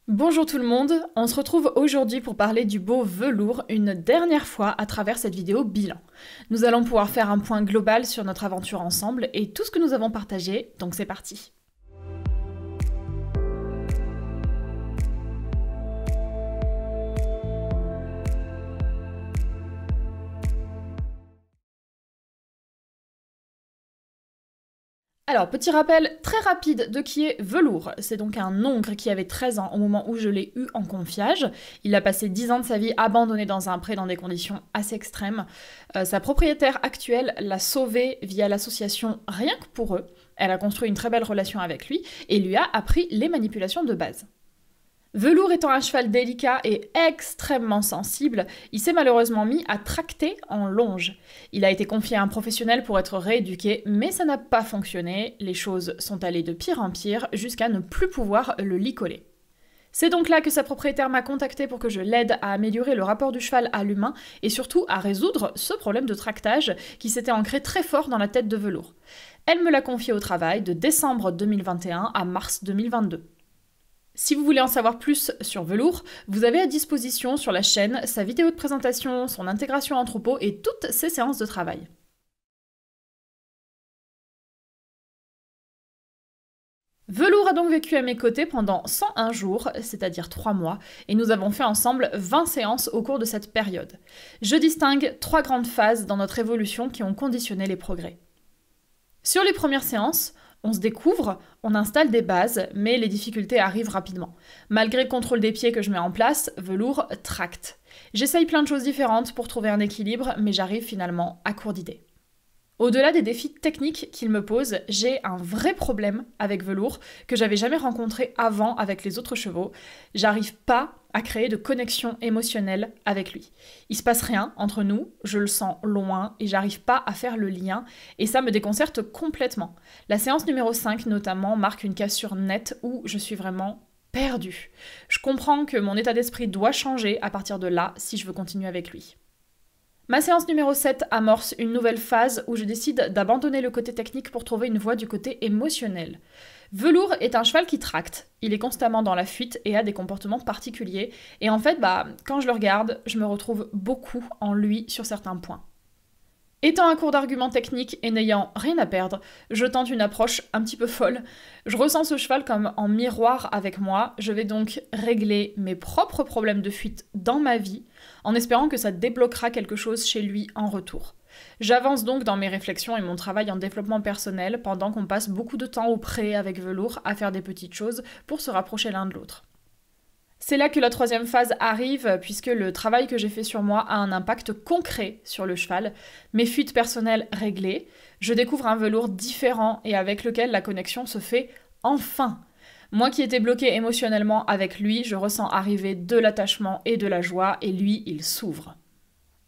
Bonjour tout le monde, on se retrouve aujourd'hui pour parler du beau velours une dernière fois à travers cette vidéo bilan. Nous allons pouvoir faire un point global sur notre aventure ensemble et tout ce que nous avons partagé, donc c'est parti. Alors, petit rappel très rapide de qui est Velours. C'est donc un hongre qui avait 13 ans au moment où je l'ai eu en confiage. Il a passé 10 ans de sa vie abandonné dans un pré dans des conditions assez extrêmes. Sa propriétaire actuelle l'a sauvé via l'association Rien que pour eux. Elle a construit une très belle relation avec lui et lui a appris les manipulations de base. Velours étant un cheval délicat et extrêmement sensible, il s'est malheureusement mis à tracter en longe. Il a été confié à un professionnel pour être rééduqué, mais ça n'a pas fonctionné, les choses sont allées de pire en pire jusqu'à ne plus pouvoir le licoler. C'est donc là que sa propriétaire m'a contacté pour que je l'aide à améliorer le rapport du cheval à l'humain et surtout à résoudre ce problème de tractage qui s'était ancré très fort dans la tête de Velours. Elle me l'a confié au travail de décembre 2021 à mars 2022. Si vous voulez en savoir plus sur Velours, vous avez à disposition sur la chaîne sa vidéo de présentation, son intégration en troupeau et toutes ses séances de travail. Velours a donc vécu à mes côtés pendant 101 jours, c'est-à-dire 3 mois, et nous avons fait ensemble 20 séances au cours de cette période. Je distingue 3 grandes phases dans notre évolution qui ont conditionné les progrès. Sur les premières séances, on se découvre, on installe des bases, mais les difficultés arrivent rapidement. Malgré le contrôle des pieds que je mets en place, Velours tracte. J'essaye plein de choses différentes pour trouver un équilibre, mais j'arrive finalement à court d'idées. Au-delà des défis techniques qu'il me pose, j'ai un vrai problème avec Velours que j'avais jamais rencontré avant avec les autres chevaux. J'arrive pas à créer de connexion émotionnelle avec lui. Il se passe rien entre nous, je le sens loin et j'arrive pas à faire le lien et ça me déconcerte complètement. La séance numéro 5 notamment marque une cassure nette où je suis vraiment perdue. Je comprends que mon état d'esprit doit changer à partir de là si je veux continuer avec lui. Ma séance numéro 7 amorce une nouvelle phase où je décide d'abandonner le côté technique pour trouver une voie du côté émotionnel. Velours est un cheval qui tracte, il est constamment dans la fuite et a des comportements particuliers, et en fait, quand je le regarde, je me retrouve beaucoup en lui sur certains points. Étant à court d'arguments techniques et n'ayant rien à perdre, je tente une approche un petit peu folle. Je ressens ce cheval comme en miroir avec moi, je vais donc régler mes propres problèmes de fuite dans ma vie, en espérant que ça débloquera quelque chose chez lui en retour. J'avance donc dans mes réflexions et mon travail en développement personnel pendant qu'on passe beaucoup de temps au pré avec Velours à faire des petites choses pour se rapprocher l'un de l'autre. C'est là que la troisième phase arrive, puisque le travail que j'ai fait sur moi a un impact concret sur le cheval. Mes fuites personnelles réglées, je découvre un Velours différent et avec lequel la connexion se fait enfin. Moi qui étais bloquée émotionnellement avec lui, je ressens arriver de l'attachement et de la joie, et lui, il s'ouvre.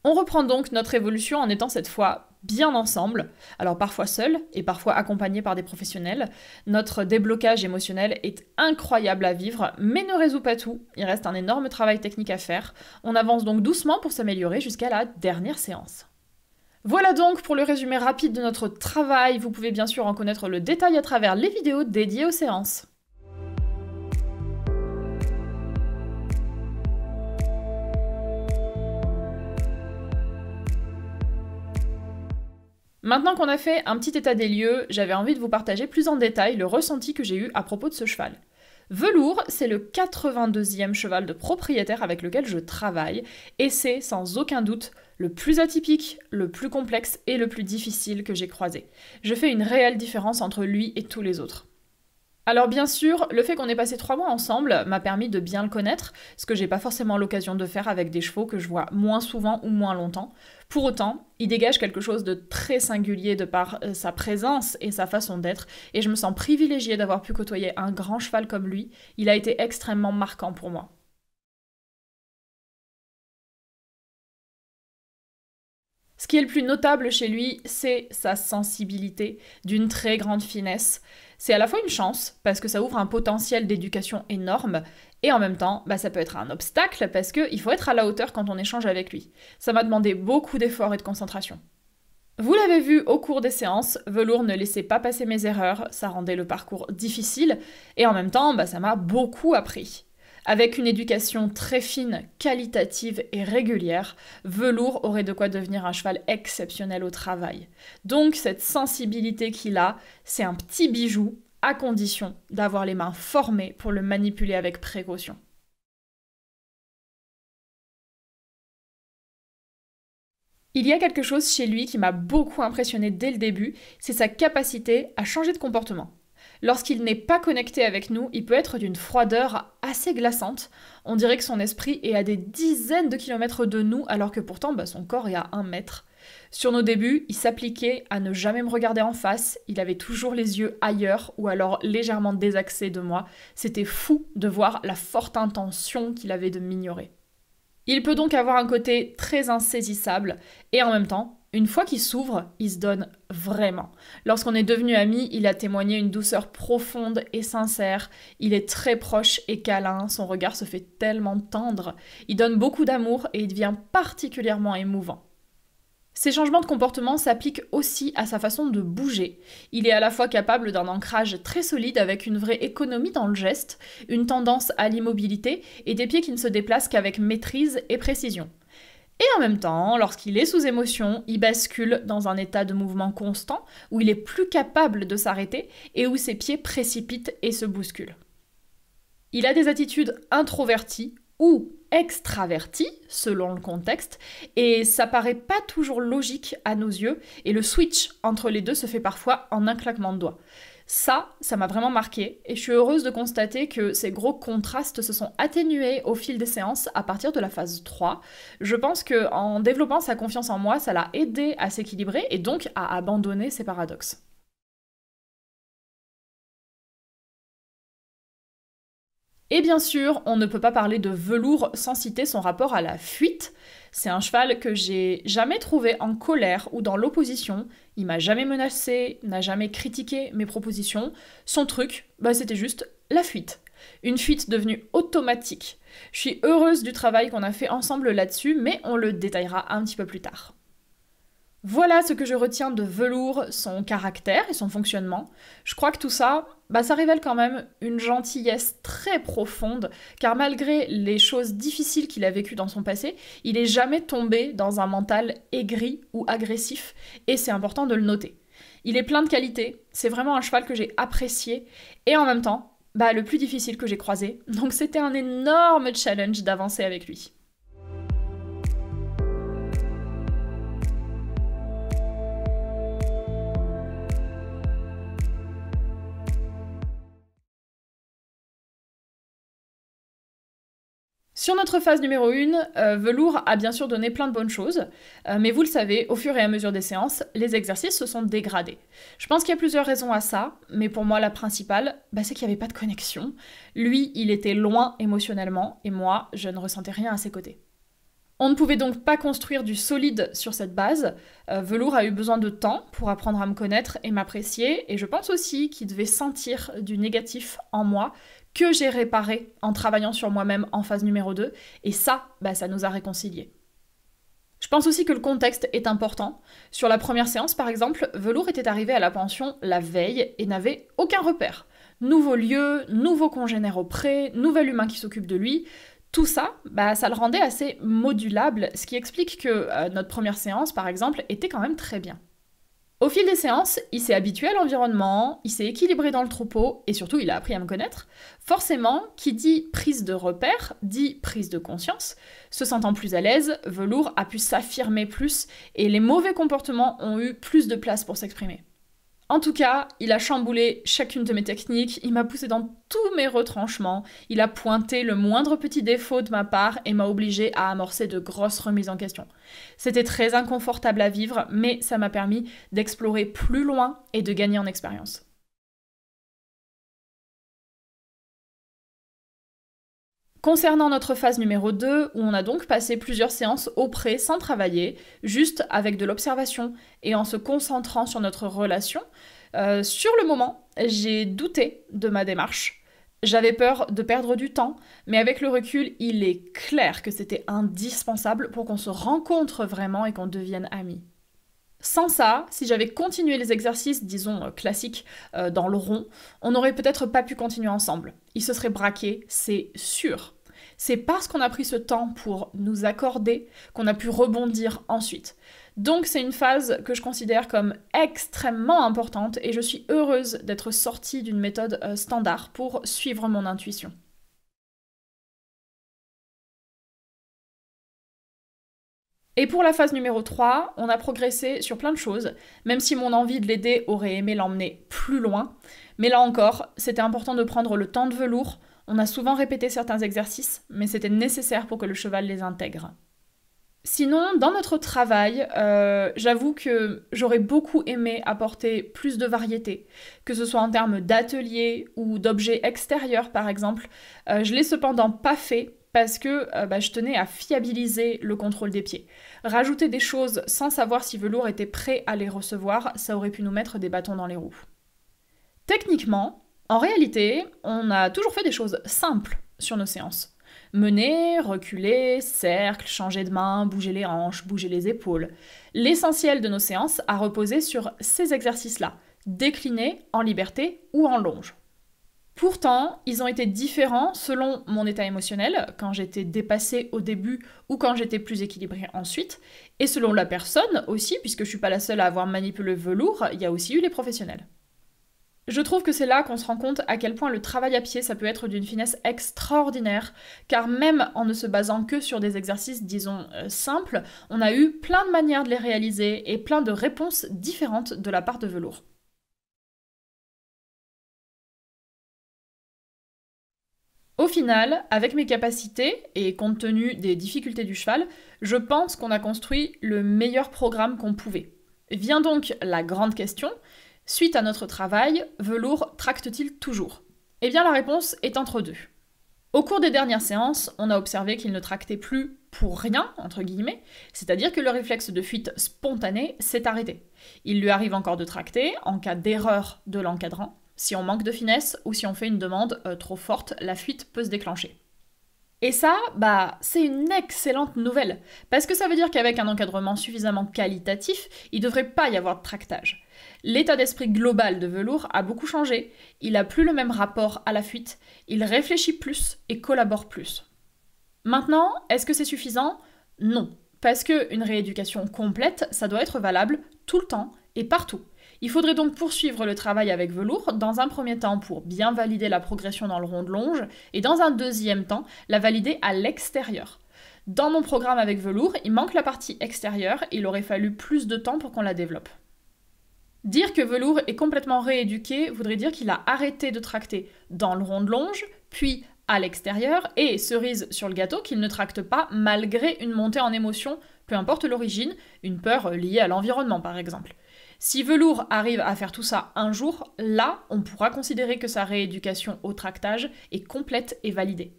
On reprend donc notre évolution en étant cette fois bien ensemble, alors parfois seul et parfois accompagné par des professionnels. Notre déblocage émotionnel est incroyable à vivre, mais ne résout pas tout. Il reste un énorme travail technique à faire. On avance donc doucement pour s'améliorer jusqu'à la dernière séance. Voilà donc pour le résumé rapide de notre travail. Vous pouvez bien sûr en connaître le détail à travers les vidéos dédiées aux séances. Maintenant qu'on a fait un petit état des lieux, j'avais envie de vous partager plus en détail le ressenti que j'ai eu à propos de ce cheval. Velours, c'est le 82e cheval de propriétaire avec lequel je travaille, et c'est sans aucun doute le plus atypique, le plus complexe et le plus difficile que j'ai croisé. Je fais une réelle différence entre lui et tous les autres. Alors bien sûr, le fait qu'on ait passé 3 mois ensemble m'a permis de bien le connaître, ce que j'ai pas forcément l'occasion de faire avec des chevaux que je vois moins souvent ou moins longtemps. Pour autant, il dégage quelque chose de très singulier de par sa présence et sa façon d'être, et je me sens privilégiée d'avoir pu côtoyer un grand cheval comme lui. Il a été extrêmement marquant pour moi. Ce qui est le plus notable chez lui, c'est sa sensibilité, d'une très grande finesse. C'est à la fois une chance, parce que ça ouvre un potentiel d'éducation énorme, et en même temps, ça peut être un obstacle, parce qu'il faut être à la hauteur quand on échange avec lui. Ça m'a demandé beaucoup d'efforts et de concentration. Vous l'avez vu au cours des séances, Velours ne laissait pas passer mes erreurs, ça rendait le parcours difficile, et en même temps, ça m'a beaucoup appris. Avec une éducation très fine, qualitative et régulière, Velours aurait de quoi devenir un cheval exceptionnel au travail. Donc cette sensibilité qu'il a, c'est un petit bijou, à condition d'avoir les mains formées pour le manipuler avec précaution. Il y a quelque chose chez lui qui m'a beaucoup impressionné dès le début, c'est sa capacité à changer de comportement. Lorsqu'il n'est pas connecté avec nous, il peut être d'une froideur assez glaçante. On dirait que son esprit est à des dizaines de kilomètres de nous, alors que pourtant son corps est à 1 mètre. Sur nos débuts, il s'appliquait à ne jamais me regarder en face, il avait toujours les yeux ailleurs ou alors légèrement désaxés de moi. C'était fou de voir la forte intention qu'il avait de m'ignorer. Il peut donc avoir un côté très insaisissable et en même temps, une fois qu'il s'ouvre, il se donne vraiment. Lorsqu'on est devenu amis, il a témoigné une douceur profonde et sincère. Il est très proche et câlin, son regard se fait tellement tendre. Il donne beaucoup d'amour et il devient particulièrement émouvant. Ces changements de comportement s'appliquent aussi à sa façon de bouger. Il est à la fois capable d'un ancrage très solide avec une vraie économie dans le geste, une tendance à l'immobilité et des pieds qui ne se déplacent qu'avec maîtrise et précision. Et en même temps, lorsqu'il est sous émotion, il bascule dans un état de mouvement constant où il est plus capable de s'arrêter et où ses pieds précipitent et se bousculent. Il a des attitudes introverties ou extraverties, selon le contexte, et ça paraît pas toujours logique à nos yeux, et le switch entre les deux se fait parfois en un claquement de doigts. Ça m'a vraiment marqué, et je suis heureuse de constater que ces gros contrastes se sont atténués au fil des séances à partir de la phase 3. Je pense qu'en développant sa confiance en moi, ça l'a aidé à s'équilibrer et donc à abandonner ses paradoxes. Et bien sûr, on ne peut pas parler de Velours sans citer son rapport à la fuite. C'est un cheval que j'ai jamais trouvé en colère ou dans l'opposition. Il m'a jamais menacé, n'a jamais critiqué mes propositions. Son truc, c'était juste la fuite. Une fuite devenue automatique. Je suis heureuse du travail qu'on a fait ensemble là-dessus, mais on le détaillera un petit peu plus tard. Voilà ce que je retiens de Velours, son caractère et son fonctionnement. Je crois que tout ça, ça révèle quand même une gentillesse très profonde, car malgré les choses difficiles qu'il a vécues dans son passé, il n'est jamais tombé dans un mental aigri ou agressif, et c'est important de le noter. Il est plein de qualités, c'est vraiment un cheval que j'ai apprécié, et en même temps, le plus difficile que j'ai croisé, donc c'était un énorme challenge d'avancer avec lui. Sur notre phase numéro 1, Velours a bien sûr donné plein de bonnes choses, mais vous le savez, au fur et à mesure des séances, les exercices se sont dégradés. Je pense qu'il y a plusieurs raisons à ça, mais pour moi la principale, c'est qu'il n'y avait pas de connexion. Lui, il était loin émotionnellement, et moi, je ne ressentais rien à ses côtés. On ne pouvait donc pas construire du solide sur cette base. Velours a eu besoin de temps pour apprendre à me connaître et m'apprécier, et je pense aussi qu'il devait sentir du négatif en moi, que j'ai réparé en travaillant sur moi-même en phase numéro 2, et ça nous a réconciliés. Je pense aussi que le contexte est important. Sur la première séance, par exemple, Velours était arrivé à la pension la veille et n'avait aucun repère. Nouveau lieu, nouveau congénère auprès, nouvel humain qui s'occupe de lui. Tout ça, ça le rendait assez modulable, ce qui explique que notre première séance, par exemple, était quand même très bien. Au fil des séances, il s'est habitué à l'environnement, il s'est équilibré dans le troupeau, et surtout il a appris à me connaître. Forcément, qui dit prise de repère, dit prise de conscience. Se sentant plus à l'aise, Velours a pu s'affirmer plus, et les mauvais comportements ont eu plus de place pour s'exprimer. En tout cas, il a chamboulé chacune de mes techniques, il m'a poussé dans tous mes retranchements, il a pointé le moindre petit défaut de ma part et m'a obligé à amorcer de grosses remises en question. C'était très inconfortable à vivre, mais ça m'a permis d'explorer plus loin et de gagner en expérience. Concernant notre phase numéro 2, où on a donc passé plusieurs séances auprès sans travailler, juste avec de l'observation et en se concentrant sur notre relation, sur le moment, j'ai douté de ma démarche. J'avais peur de perdre du temps, mais avec le recul, il est clair que c'était indispensable pour qu'on se rencontre vraiment et qu'on devienne amis. Sans ça, si j'avais continué les exercices, disons, classiques dans le rond, on n'aurait peut-être pas pu continuer ensemble. Il se serait braqué, c'est sûr. C'est parce qu'on a pris ce temps pour nous accorder qu'on a pu rebondir ensuite. Donc c'est une phase que je considère comme extrêmement importante et je suis heureuse d'être sortie d'une méthode standard pour suivre mon intuition. Et pour la phase numéro 3, on a progressé sur plein de choses, même si mon envie de l'aider aurait aimé l'emmener plus loin. Mais là encore, c'était important de prendre le temps de velours. On a souvent répété certains exercices, mais c'était nécessaire pour que le cheval les intègre. Sinon, dans notre travail, j'avoue que j'aurais beaucoup aimé apporter plus de variété, que ce soit en termes d'ateliers ou d'objets extérieurs par exemple. Je l'ai cependant pas fait parce que je tenais à fiabiliser le contrôle des pieds. Rajouter des choses sans savoir si Velours était prêt à les recevoir, ça aurait pu nous mettre des bâtons dans les roues. Techniquement, en réalité, on a toujours fait des choses simples sur nos séances. Mener, reculer, cercle, changer de main, bouger les hanches, bouger les épaules. L'essentiel de nos séances a reposé sur ces exercices-là, déclinés en liberté ou en longe. Pourtant, ils ont été différents selon mon état émotionnel, quand j'étais dépassée au début ou quand j'étais plus équilibrée ensuite, et selon la personne aussi, puisque je suis pas la seule à avoir manipulé le velours, il y a aussi eu les professionnels. Je trouve que c'est là qu'on se rend compte à quel point le travail à pied, ça peut être d'une finesse extraordinaire, car même en ne se basant que sur des exercices, disons, simples, on a eu plein de manières de les réaliser et plein de réponses différentes de la part de Velours. Au final, avec mes capacités et compte tenu des difficultés du cheval, je pense qu'on a construit le meilleur programme qu'on pouvait. Vient donc la grande question, suite à notre travail, Velours tracte-t-il toujours? Eh bien la réponse est entre deux. Au cours des dernières séances, on a observé qu'il ne tractait plus pour rien, entre guillemets, c'est-à-dire que le réflexe de fuite spontané s'est arrêté. Il lui arrive encore de tracter en cas d'erreur de l'encadrant. Si on manque de finesse ou si on fait une demande trop forte, la fuite peut se déclencher. Et ça, c'est une excellente nouvelle, parce que ça veut dire qu'avec un encadrement suffisamment qualitatif, il ne devrait pas y avoir de tractage. L'état d'esprit global de Velours a beaucoup changé, il n'a plus le même rapport à la fuite, il réfléchit plus et collabore plus. Maintenant, est-ce que c'est suffisant? Non, parce qu'une rééducation complète, ça doit être valable tout le temps et partout. Il faudrait donc poursuivre le travail avec Velours, dans un premier temps pour bien valider la progression dans le rond de longe, et dans un deuxième temps, la valider à l'extérieur. Dans mon programme avec Velours, il manque la partie extérieure, il aurait fallu plus de temps pour qu'on la développe. Dire que Velours est complètement rééduqué voudrait dire qu'il a arrêté de tracter dans le rond de longe, puis à l'extérieur, et cerise sur le gâteau, qu'il ne tracte pas malgré une montée en émotion, peu importe l'origine, une peur liée à l'environnement par exemple. Si Velours arrive à faire tout ça un jour, là, on pourra considérer que sa rééducation au tractage est complète et validée.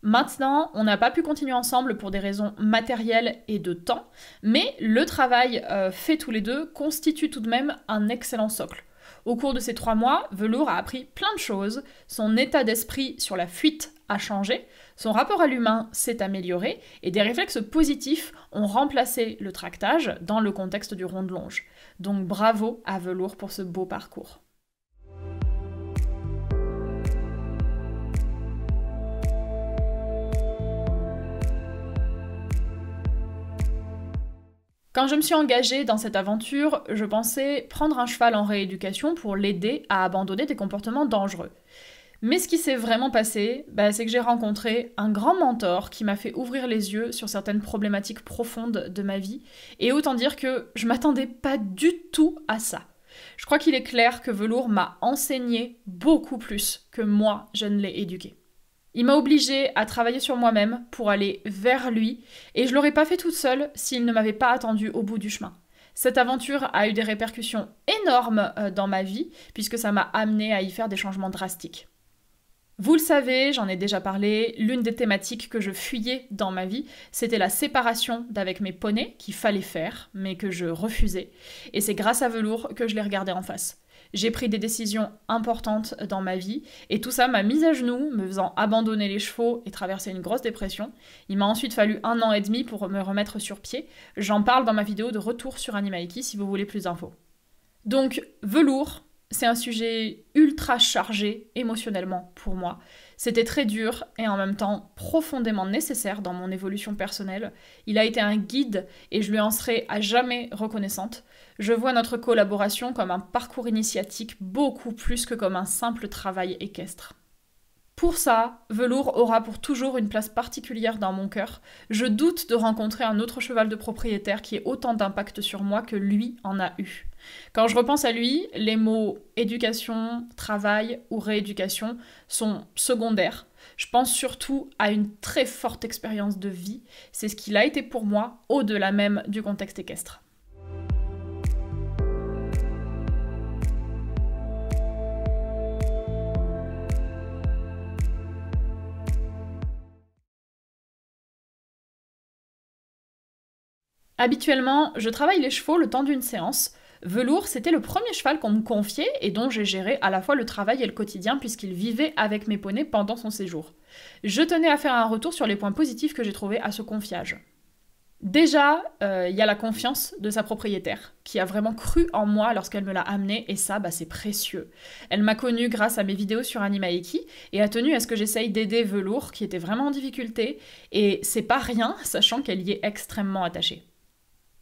Maintenant, on n'a pas pu continuer ensemble pour des raisons matérielles et de temps, mais le travail fait tous les deux constitue tout de même un excellent socle. Au cours de ces 3 mois, Velours a appris plein de choses, son état d'esprit sur la fuite a changé, son rapport à l'humain s'est amélioré et des réflexes positifs ont remplacé le tractage dans le contexte du rond de longe. Donc bravo à Velours pour ce beau parcours. Quand je me suis engagée dans cette aventure, je pensais prendre un cheval en rééducation pour l'aider à abandonner des comportements dangereux. Mais ce qui s'est vraiment passé, c'est que j'ai rencontré un grand mentor qui m'a fait ouvrir les yeux sur certaines problématiques profondes de ma vie, et autant dire que je m'attendais pas du tout à ça. Je crois qu'il est clair que Velours m'a enseigné beaucoup plus que moi je ne l'ai éduqué. Il m'a obligée à travailler sur moi-même pour aller vers lui, et je l'aurais pas fait toute seule s'il ne m'avait pas attendue au bout du chemin. Cette aventure a eu des répercussions énormes dans ma vie, puisque ça m'a amenée à y faire des changements drastiques. Vous le savez, j'en ai déjà parlé, l'une des thématiques que je fuyais dans ma vie, c'était la séparation d'avec mes poneys, qu'il fallait faire, mais que je refusais. Et c'est grâce à Velours que je les regardais en face. J'ai pris des décisions importantes dans ma vie, et tout ça m'a mise à genoux, me faisant abandonner les chevaux et traverser une grosse dépression. Il m'a ensuite fallu 1 an et demi pour me remettre sur pied. J'en parle dans ma vidéo de retour sur Animaiki si vous voulez plus d'infos. Donc, Velours, c'est un sujet ultra chargé émotionnellement pour moi. C'était très dur et en même temps profondément nécessaire dans mon évolution personnelle. Il a été un guide et je lui en serai à jamais reconnaissante. Je vois notre collaboration comme un parcours initiatique beaucoup plus que comme un simple travail équestre. Pour ça, Velours aura pour toujours une place particulière dans mon cœur. Je doute de rencontrer un autre cheval de propriétaire qui ait autant d'impact sur moi que lui en a eu. Quand je repense à lui, les mots éducation, travail ou rééducation sont secondaires. Je pense surtout à une très forte expérience de vie. C'est ce qu'il a été pour moi, au-delà même du contexte équestre. Habituellement, je travaille les chevaux le temps d'une séance. Velours, c'était le premier cheval qu'on me confiait et dont j'ai géré à la fois le travail et le quotidien puisqu'il vivait avec mes poneys pendant son séjour. Je tenais à faire un retour sur les points positifs que j'ai trouvés à ce confiage. Déjà, il y a la confiance de sa propriétaire, qui a vraiment cru en moi lorsqu'elle me l'a amené, et ça, c'est précieux. Elle m'a connue grâce à mes vidéos sur Animaiki, et a tenu à ce que j'essaye d'aider Velours, qui était vraiment en difficulté, et c'est pas rien, sachant qu'elle y est extrêmement attachée.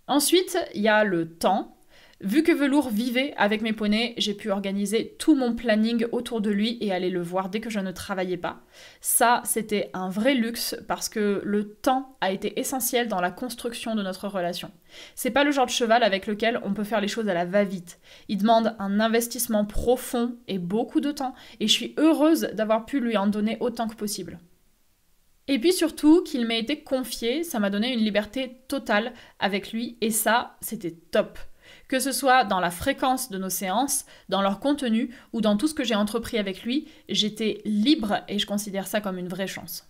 Ensuite, il y a le temps. Vu que Velours vivait avec mes poneys, j'ai pu organiser tout mon planning autour de lui et aller le voir dès que je ne travaillais pas. Ça, c'était un vrai luxe parce que le temps a été essentiel dans la construction de notre relation. C'est pas le genre de cheval avec lequel on peut faire les choses à la va-vite. Il demande un investissement profond et beaucoup de temps, et je suis heureuse d'avoir pu lui en donner autant que possible. Et puis surtout, qu'il m'ait été confié, ça m'a donné une liberté totale avec lui, et ça, c'était top. Que ce soit dans la fréquence de nos séances, dans leur contenu, ou dans tout ce que j'ai entrepris avec lui, j'étais libre et je considère ça comme une vraie chance.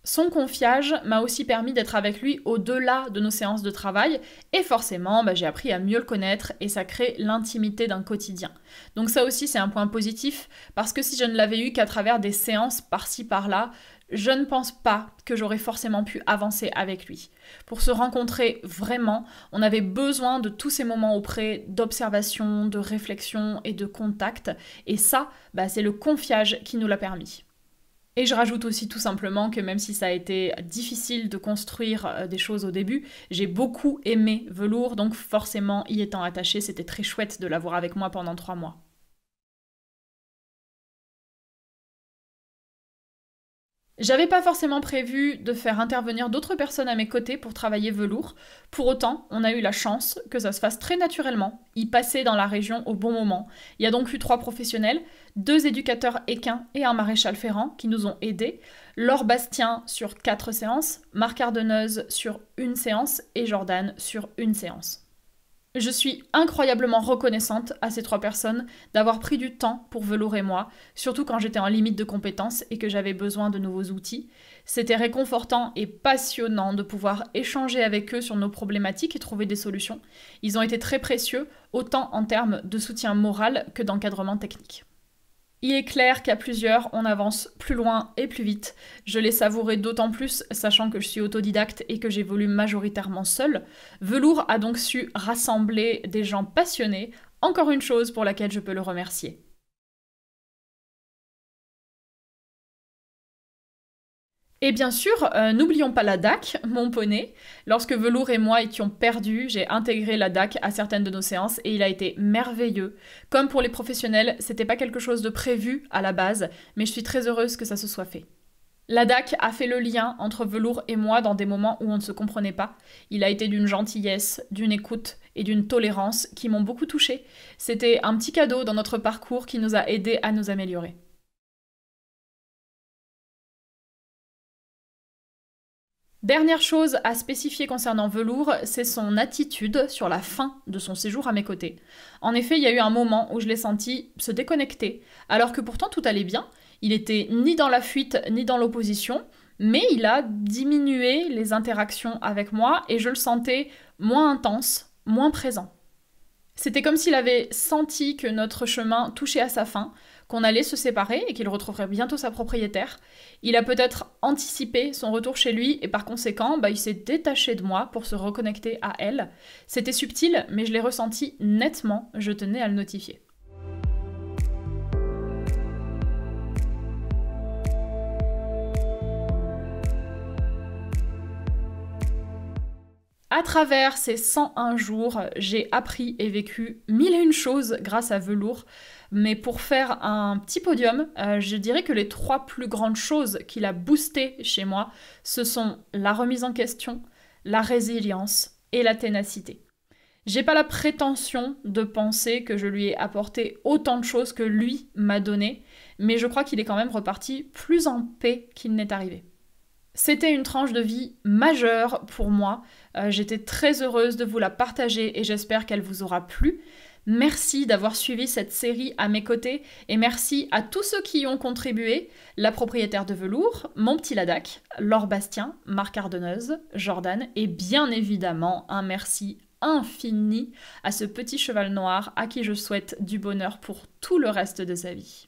Son confiage m'a aussi permis d'être avec lui au-delà de nos séances de travail, et forcément, j'ai appris à mieux le connaître et ça crée l'intimité d'un quotidien. Donc ça aussi, c'est un point positif, parce que si je ne l'avais eu qu'à travers des séances par-ci par-là, je ne pense pas que j'aurais forcément pu avancer avec lui. Pour se rencontrer vraiment, on avait besoin de tous ces moments auprès d'observation, de réflexion et de contact, et ça, c'est le confiage qui nous l'a permis. Et je rajoute aussi tout simplement que même si ça a été difficile de construire des choses au début, j'ai beaucoup aimé Velours, donc forcément y étant attaché, c'était très chouette de l'avoir avec moi pendant 3 mois. J'avais pas forcément prévu de faire intervenir d'autres personnes à mes côtés pour travailler Velours. Pour autant, on a eu la chance que ça se fasse très naturellement, y passer dans la région au bon moment. Il y a donc eu 3 professionnels, 2 éducateurs équins et un maréchal ferrant qui nous ont aidés. Laure Bastien sur 4 séances, Marc Ardeneuse sur 1 séance et Jordan sur 1 séance. Je suis incroyablement reconnaissante à ces 3 personnes d'avoir pris du temps pour Velours et moi, surtout quand j'étais en limite de compétences et que j'avais besoin de nouveaux outils. C'était réconfortant et passionnant de pouvoir échanger avec eux sur nos problématiques et trouver des solutions. Ils ont été très précieux, autant en termes de soutien moral que d'encadrement technique. Il est clair qu'à plusieurs, on avance plus loin et plus vite. Je l'ai savouré d'autant plus, sachant que je suis autodidacte et que j'évolue majoritairement seule. Velours a donc su rassembler des gens passionnés, encore une chose pour laquelle je peux le remercier. Et bien sûr, n'oublions pas la DAC, mon poney. Lorsque Velours et moi étions perdus, j'ai intégré la DAC à certaines de nos séances et il a été merveilleux. Comme pour les professionnels, c'était pas quelque chose de prévu à la base, mais je suis très heureuse que ça se soit fait. La DAC a fait le lien entre Velours et moi dans des moments où on ne se comprenait pas. Il a été d'une gentillesse, d'une écoute et d'une tolérance qui m'ont beaucoup touchée. C'était un petit cadeau dans notre parcours qui nous a aidés à nous améliorer. Dernière chose à spécifier concernant Velours, c'est son attitude sur la fin de son séjour à mes côtés. En effet, il y a eu un moment où je l'ai senti se déconnecter, alors que pourtant tout allait bien. Il était ni dans la fuite ni dans l'opposition, mais il a diminué les interactions avec moi et je le sentais moins intense, moins présent. C'était comme s'il avait senti que notre chemin touchait à sa fin, qu'on allait se séparer et qu'il retrouverait bientôt sa propriétaire. Il a peut-être anticipé son retour chez lui et par conséquent, il s'est détaché de moi pour se reconnecter à elle. C'était subtil, mais je l'ai ressenti nettement, je tenais à le notifier. À travers ces 101 jours, j'ai appris et vécu 1001 choses grâce à Velours. Mais pour faire un petit podium, je dirais que les 3 plus grandes choses qu'il a boostées chez moi, ce sont la remise en question, la résilience et la ténacité. J'ai pas la prétention de penser que je lui ai apporté autant de choses que lui m'a donné, mais je crois qu'il est quand même reparti plus en paix qu'il n'est arrivé. C'était une tranche de vie majeure pour moi. J'étais très heureuse de vous la partager et j'espère qu'elle vous aura plu. Merci d'avoir suivi cette série à mes côtés et merci à tous ceux qui y ont contribué. La propriétaire de Velours, mon petit Ladac, Laure Bastien, Marc Ardenneuse, Jordan et bien évidemment un merci infini à ce petit cheval noir à qui je souhaite du bonheur pour tout le reste de sa vie.